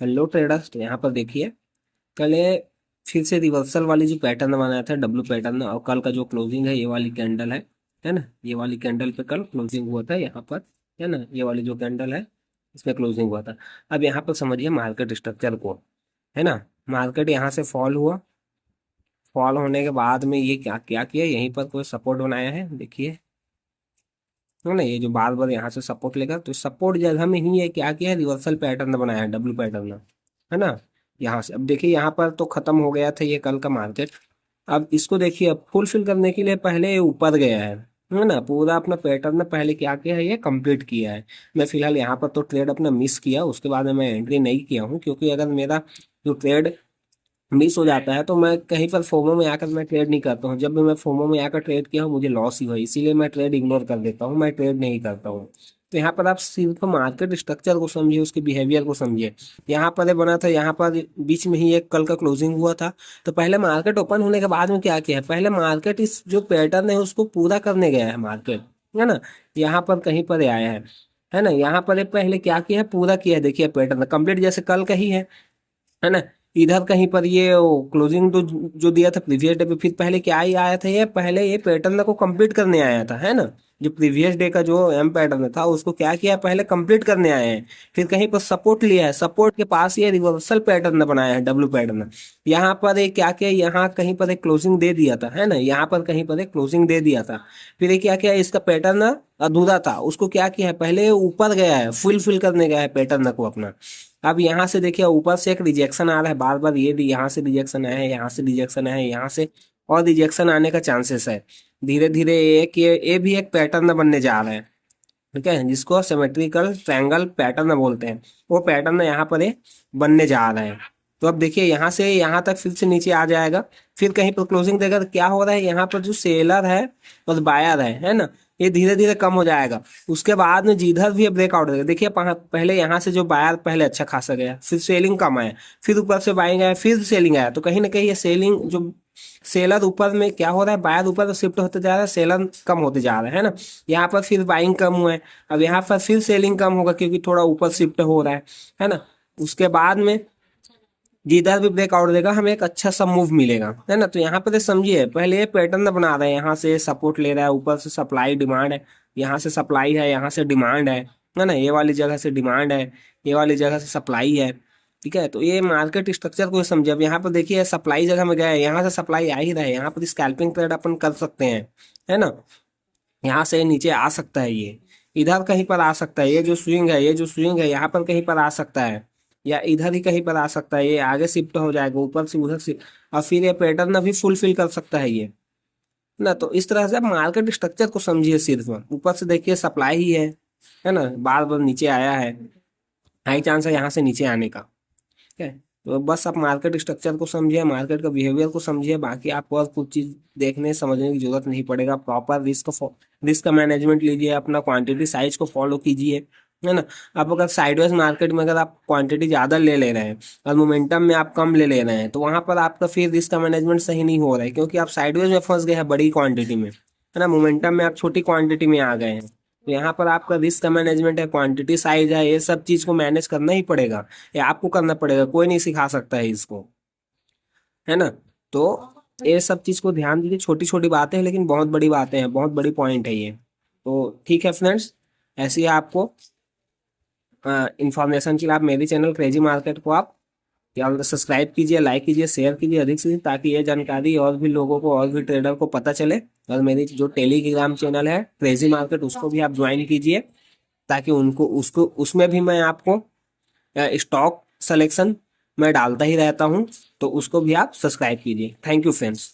Hello traders, तो यहाँ पर देखिए कल ये फिर से रिवर्सल वाली जो पैटर्न बनाया था डब्लू पैटर्न, और कल का जो क्लोजिंग है ये वाली कैंडल है ना। ये वाली कैंडल पे कल क्लोजिंग हुआ था यहाँ पर, है ना। ये वाली जो कैंडल है इसमें क्लोजिंग हुआ था। अब यहाँ पर समझिए मार्केट स्ट्रक्चर को, है ना। मार्केट यहाँ से फॉल हुआ, फॉल होने के बाद में ये क्या क्या किया, यहीं पर कोई सपोर्ट बनाया है, देखिए, है ना। ये जो बार बार यहाँ से सपोर्ट लेगा, तो सपोर्ट जगह में ही ये क्या किया है, रिवर्सल पैटर्न बनाया है, डब्लू पैटर्न, है ना। यहाँ से अब देखिए यहाँ पर तो खत्म हो गया था ये कल का मार्केट। अब इसको देखिए, अब फुलफिल करने के लिए पहले ये ऊपर गया है ना। पूरा अपना पैटर्न पहले क्या किया है, ये कंप्लीट किया है। मैं फिलहाल यहाँ पर तो ट्रेड अपना मिस किया, उसके बाद में मैं एंट्री नहीं किया हूँ, क्योंकि अगर मेरा जो ट्रेड मिस हो जाता है तो मैं कहीं पर फोमो में आकर मैं ट्रेड नहीं करता हूँ। जब भी मैं फोमो में आकर ट्रेड किया हूँ मुझे लॉस ही हुआ, इसीलिए मैं ट्रेड इग्नोर कर देता हूँ, मैं ट्रेड नहीं करता हूँ। तो यहाँ पर आप सिर्फ मार्केट स्ट्रक्चर को समझिए, उसके बिहेवियर को समझिए। यहाँ पर ये बना था, यहाँ पर बीच में ही एक कल का क्लोजिंग हुआ था। तो पहले मार्केट ओपन होने के बाद में क्या किया है, पहले मार्केट इस जो पैटर्न है उसको पूरा करने गया है मार्केट, है ना। यहाँ पर कहीं पर ये आया है ना। यहाँ पर ये पहले क्या किया है, पूरा किया है, देखिए पैटर्न कंप्लीट जैसे कल का ही है ना। इधर कहीं पर ये क्लोजिंग तो जो दिया था प्रीवियस डे पे, फिर पहले क्या ही आया था, ये पहले ये पैटर्न को कंप्लीट करने आया था, है ना। जो प्रीवियस डे का जो एम पैटर्न था उसको क्या किया, पहले कंप्लीट करने आए हैं। फिर कहीं पर सपोर्ट लिया है, सपोर्ट के पास ये रिवर्सल पैटर्न बनाया है, डब्लू पैटर्न। यहाँ पर एक क्या किया, यहाँ कहीं पर एक क्लोजिंग दे दिया था, है ना। यहाँ पर कहीं पर एक क्लोजिंग दे दिया था। फिर ये क्या किया, इसका पैटर्न अधूरा था, उसको क्या किया है, पहले ऊपर गया है, फुलफिल करने गया है पैटर्न को अपना। अब यहाँ से देखिए ऊपर से एक रिजेक्शन आ रहा है बार बार, ये भी यहाँ से रिजेक्शन आया है, यहाँ से रिजेक्शन आया है, यहाँ से और रिजेक्शन आने का चांसेस है। धीरे धीरे एक ये भी एक पैटर्न बनने जा रहा है, ठीक है, जिसको सिमेट्रिकल ट्रायंगल पैटर्न बोलते हैं। वो पैटर्न यहाँ पर ये बनने जा रहा है। तो अब देखिए यहाँ से यहाँ तक फिर से नीचे आ जाएगा, फिर कहीं पर क्लोजिंग देगा, तो क्या हो रहा है, यहाँ पर जो सेलर है और बायर है ना, ये धीरे धीरे कम हो जाएगा। उसके बाद में जिधर भी ब्रेकआउट देगा, देखिए पहले यहाँ से जो बायर पहले अच्छा खासा गया, फिर सेलिंग कम आया, फिर ऊपर से बाइंग आया, फिर सेलिंग आया। तो कहीं ना कहीं ये सेलिंग जो सेलर ऊपर में क्या हो रहा है, बायर ऊपर शिफ्ट होते जा रहा है, सेलर कम होते जा रहा है ना। यहाँ पर फिर बाइंग कम हुआ है, अब यहाँ पर फिर सेलिंग कम होगा क्योंकि थोड़ा ऊपर शिफ्ट हो रहा है ना। उसके बाद में जिधर भी ब्रेकआउट देगा हमें एक अच्छा सा मूव मिलेगा, है ना। तो यहाँ पे तो समझिए पहले ये पैटर्न बना रहे हैं, यहाँ से सपोर्ट ले रहा है, ऊपर से सप्लाई डिमांड है, यहाँ से सप्लाई है, यहाँ से डिमांड है ना। ये वाली जगह से डिमांड है, ये वाली जगह से सप्लाई है, ठीक है। तो ये मार्केट स्ट्रक्चर को समझिए। अब यहाँ पर देखिए सप्लाई जगह में गया है, यहाँ से सप्लाई आ ही रहा है, यहाँ पर स्कैल्पिंग ट्रेड अपन कर सकते हैं, है ना। यहाँ से नीचे आ सकता है, ये इधर कहीं पर आ सकता है, ये जो स्विंग है, ये जो स्विंग है यहाँ पर कहीं पर आ सकता है, या इधर ही कहीं पर आ सकता है, ये आगे शिफ्ट हो जाएगा, ऊपर से उधर से, और फिर ये पैटर्न भी फुलफिल कर सकता है ये ना। तो इस तरह से आप मार्केट स्ट्रक्चर को समझिए। सिर्फ ऊपर से देखिए सप्लाई ही है ना, बार बार नीचे आया है, हाई चांस है यहाँ से नीचे आने का, ठीक है। तो बस आप मार्केट स्ट्रक्चर को समझिए, मार्केट का बिहेवियर को समझिए, बाकी आपको और कुछ चीज देखने समझने की जरूरत नहीं पड़ेगा। प्रॉपर रिस्क का मैनेजमेंट लीजिए, अपना क्वांटिटी साइज को फॉलो कीजिए, है ना। आप अगर साइडवेज मार्केट में अगर आप क्वांटिटी ज्यादा ले ले रहे हैं और मोमेंटम में आप कम ले ले रहे हैं, तो वहां पर आपका फिर रिस्क का मैनेजमेंट सही नहीं हो रहा है, क्योंकि आप साइडवेज में फंस गए हैं बड़ी क्वांटिटी में, है ना। मोमेंटम में आप छोटी क्वांटिटी में आ गए हैं, तो यहाँ पर आपका रिस्क का मैनेजमेंट है, क्वांटिटी साइज है, ये सब चीज को मैनेज करना ही पड़ेगा, ये आपको करना पड़ेगा, कोई नहीं सिखा सकता है इसको, है ना। तो ये सब चीज को ध्यान दीजिए, छोटी छोटी बातें हैं लेकिन बहुत बड़ी बातें हैं, बहुत बड़ी पॉइंट है ये। तो ठीक है फ्रेंड्स, ऐसे ही आपको इंफॉर्मेशन के लिए आप मेरी चैनल क्रेजी मार्केट को आप क्या सब्सक्राइब कीजिए, लाइक कीजिए, शेयर कीजिए अधिक से अधिक, ताकि ये जानकारी और भी लोगों को, और भी ट्रेडर को पता चले। और मेरी जो टेलीग्राम चैनल है क्रेजी मार्केट, उसको भी आप ज्वाइन कीजिए, ताकि उनको उसको उसमें भी मैं आपको स्टॉक सिलेक्शन मैं डालता ही रहता हूँ, तो उसको भी आप सब्सक्राइब कीजिए। Thank you friends.